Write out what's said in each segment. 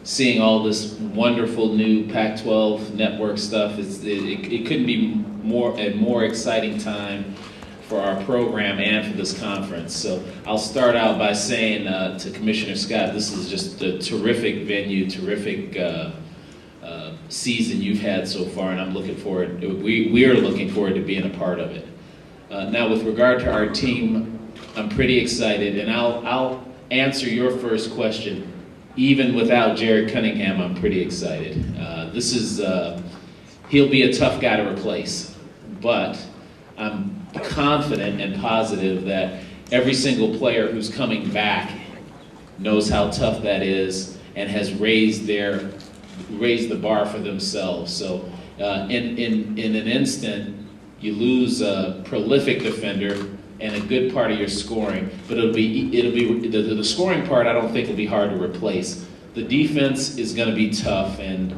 seeing all this wonderful new Pac-12 network stuff. It couldn't be a more exciting time for our program and for this conference. So I'll start out by saying to Commissioner Scott, this is just a terrific venue, terrific season you've had so far, and I'm looking forward. We are looking forward to being a part of it. Now, with regard to our team, I'm pretty excited, and I'll answer your first question. Even without Jared Cunningham, I'm pretty excited. He'll be a tough guy to replace, but I'm confident and positive that every single player who's coming back knows how tough that is and has raised the bar for themselves. So in an instant, you lose a prolific defender and a good part of your scoring, but it'll be the scoring part I don't think will be hard to replace. The defense is going to be tough, and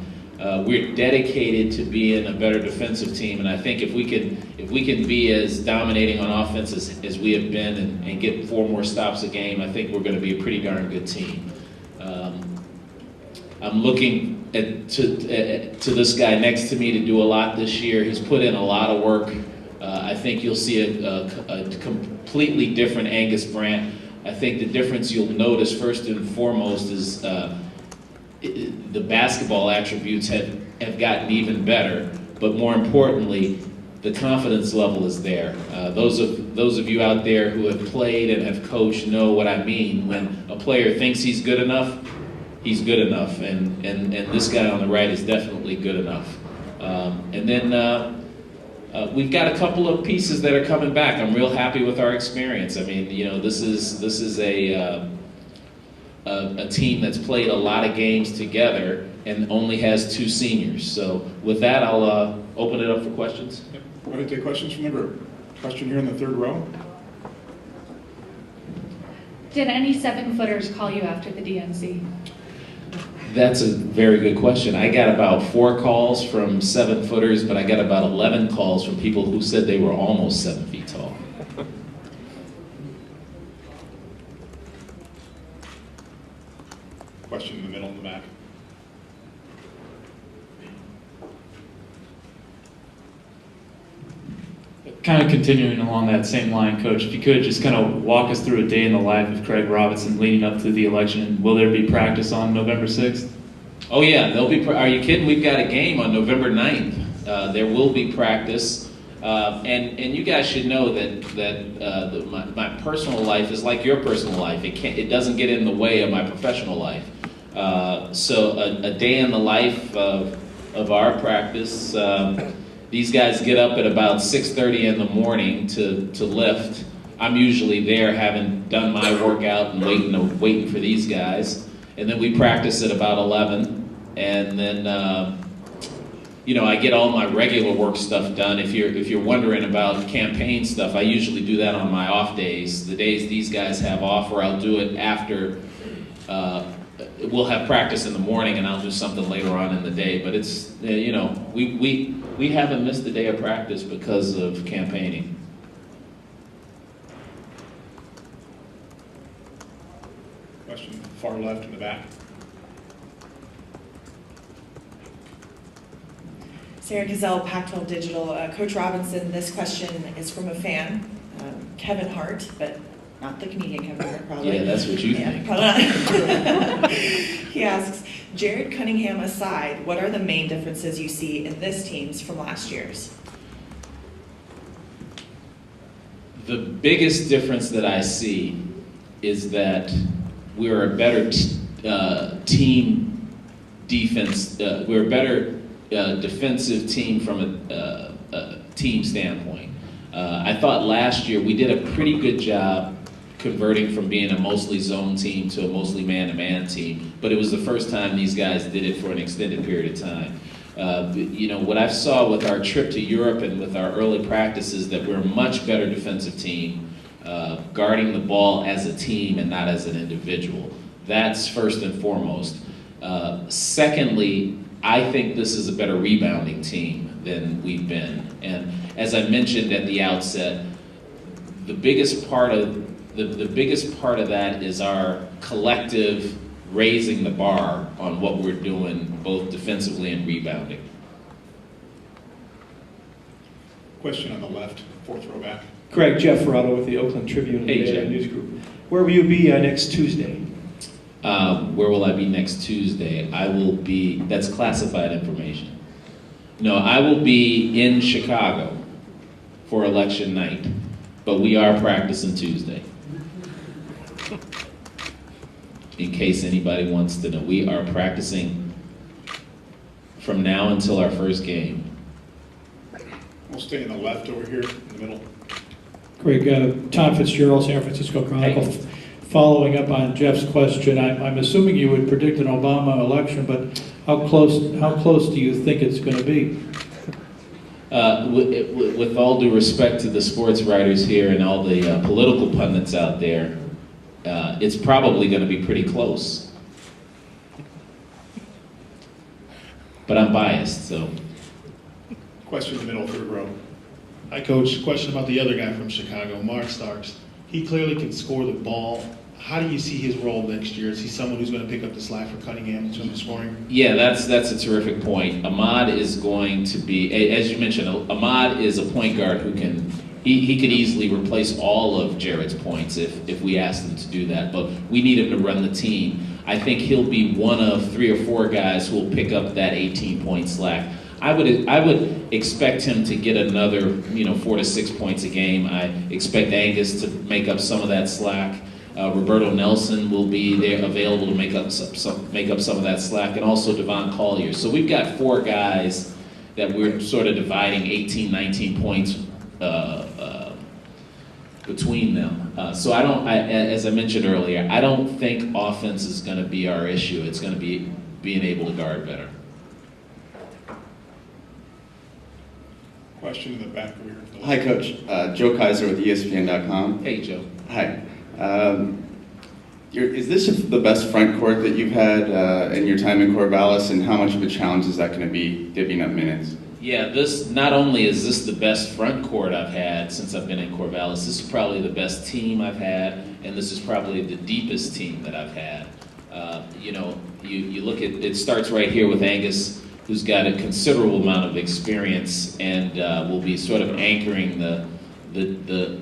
we're dedicated to being a better defensive team, and I think if we can be as dominating on offense as we have been and get 4 more stops a game, I think we're going to be a pretty darn good team. I'm looking to this guy next to me to do a lot this year. He's put in a lot of work. I think you'll see a completely different Angus Brandt. I think the difference you'll notice first and foremost is the basketball attributes have gotten even better, but more importantly, the confidence level is there. Those of you out there who have played and have coached know what I mean. When a player thinks he's good enough, he's good enough, and this guy on the right is definitely good enough. And then we've got a couple of pieces that are coming back. I'm real happy with our experience. I mean, you know, this is a team that's played a lot of games together and only has 2 seniors. So with that, I'll open it up for questions. Yep. Why don't we take questions from the group? Question here in the 3rd row. Did any 7-footers call you after the DNC? That's a very good question. I got about 4 calls from 7-footers, but I got about 11 calls from people who said they were almost 7 feet tall. Question in the middle, in the back. Kind of continuing along that same line, Coach, if you could just kind of walk us through a day in the life of Craig Robinson leading up to the election. Will there be practice on November 6th? Oh yeah, there'll be. Are you kidding? We've got a game on November 9th. There will be practice, and you guys should know that my personal life is like your personal life. It doesn't get in the way of my professional life. So a day in the life of our practice. These guys get up at about 6:30 in the morning to lift. I'm usually there having done my workout and waiting for these guys. And then we practice at about 11. And then, I get all my regular work stuff done. If you're wondering about campaign stuff, I usually do that on my off days. The days these guys have off, or I'll do it after. We'll have practice in the morning, and I'll do something later on in the day. But it's, we haven't missed a day of practice because of campaigning. Question far left in the back. Sarah Gazelle, Pac-12 Digital. Coach Robinson, this question is from a fan, Kevin Hart, but not the comedian Kevin Hart, probably. Yeah, that's what you think. He asks, Jared Cunningham aside, what are the main differences you see in this team's from last year's? The biggest difference that I see is that we're a better team defense. We're a better defensive team from a team standpoint. I thought last year we did a pretty good job converting from being a mostly zone team to a mostly man-to-man team, but it was the first time these guys did it for an extended period of time. What I saw with our trip to Europe and with our early practices, that we're a much better defensive team, guarding the ball as a team and not as an individual. That's first and foremost. Secondly, I think this is a better rebounding team than we've been. And as I mentioned at the outset, the biggest part of that is our collective raising the bar on what we're doing, both defensively and rebounding. Question on the left, fourth row back. Craig, Jeff Ferrato with the Oakland Tribune Hey, Daily Jeff. News Group. Where will you be next Tuesday? Where will I be next Tuesday? I will be, that's classified information. No, I will be in Chicago for election night, but we are practicing Tuesday. In case anybody wants to know, we are practicing from now until our first game. We'll stay in the left over here, in the middle. Craig, Tom Fitzgerald, San Francisco Chronicle. Hey. Following up on Jeff's question, I'm assuming you would predict an Obama election, but how close do you think it's going to be? With all due respect to the sports writers here and all the political pundits out there, it's probably going to be pretty close. But I'm biased, so. Question in the middle, third row. Hi, Coach. Question about the other guy from Chicago, Mark Starks. He clearly can score the ball. How do you see his role next year? Is he someone who's going to pick up the slack for Cunningham in terms of scoring? Yeah, that's a terrific point. Ahmad is going to be, as you mentioned, Ahmad is a point guard who can, he could easily replace all of Jared's points if we asked him to do that, but we need him to run the team. I think he'll be one of 3 or 4 guys who will pick up that 18-point slack. I would expect him to get another, 4 to 6 points a game. I expect Angus to make up some of that slack. Roberto Nelson will be there, available to make up some of that slack, and also Devon Collier. So we've got 4 guys that we're sort of dividing 18, 19 points between them. So as I mentioned earlier, I don't think offense is going to be our issue. It's going to be being able to guard better. Question in the back over here. Hi, Coach. Joe Kaiser with ESPN.com. Hey, Joe. Hi. Is this the best front court that you've had in your time in Corvallis, and how much of a challenge is that going to be, divvying up minutes? Yeah, not only is this the best front court I've had since I've been in Corvallis, this is probably the best team I've had, and this is probably the deepest team that I've had. You look at, it starts right here with Angus, who's got a considerable amount of experience and will be sort of anchoring the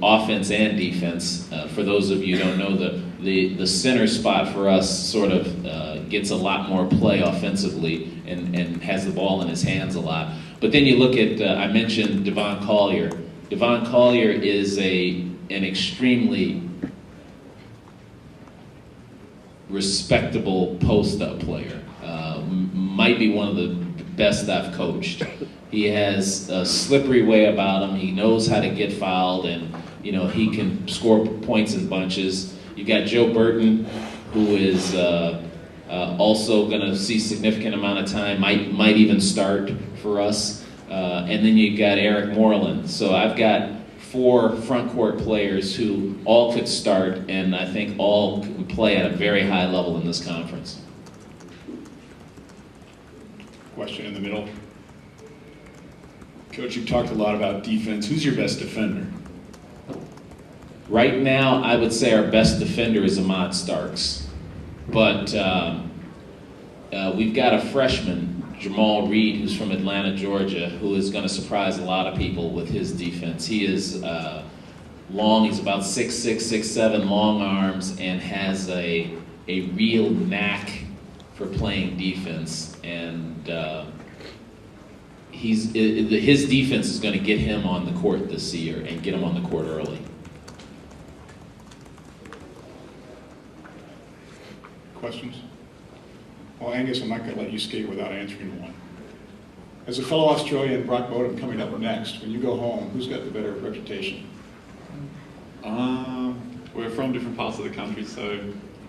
offense and defense. For those of you who don't know, the center spot for us sort of gets a lot more play offensively and has the ball in his hands a lot. But then you look at, I mentioned Devon Collier. Devon Collier is an extremely respectable post-up player. Might be one of the best I've coached. He has a slippery way about him. He knows how to get fouled, and he can score points in bunches. You got Joe Burton, who is also going to see significant amount of time. Might even start for us. And then you got Eric Moreland. So I've got 4 front court players who all could start, and I think all can play at a very high level in this conference. Question in the middle. Coach, you've talked a lot about defense. Who's your best defender? Right now, I would say our best defender is Ahmad Starks. But we've got a freshman, Jamal Reed, who's from Atlanta, Georgia, who is going to surprise a lot of people with his defense. He is long. He's about 6'6", 6'7", long arms, and has a real knack for playing defense. And his defense is going to get him on the court this year and get him on the court early. Questions? Well, Angus, I'm not going to let you skate without answering one. As a fellow Australian, Brock Bowden coming up next, when you go home, who's got the better reputation? We're from different parts of the country, so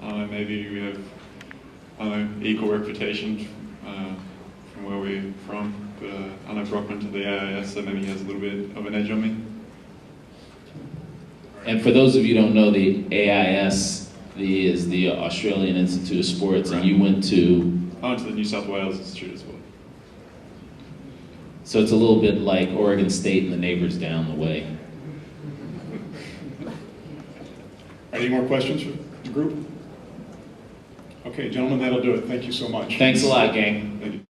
maybe we have equal reputation from where we're from. But I know Brock went to the AIS, so maybe he has a little bit of an edge on me. And for those of you who don't know, the AIS is the Australian Institute of Sports, and you went to? I went to the New South Wales Institute as well. So it's a little bit like Oregon State and the neighbors down the way. Any more questions for the group? Okay, gentlemen, that'll do it. Thank you so much. Thanks a lot, gang. Thank you.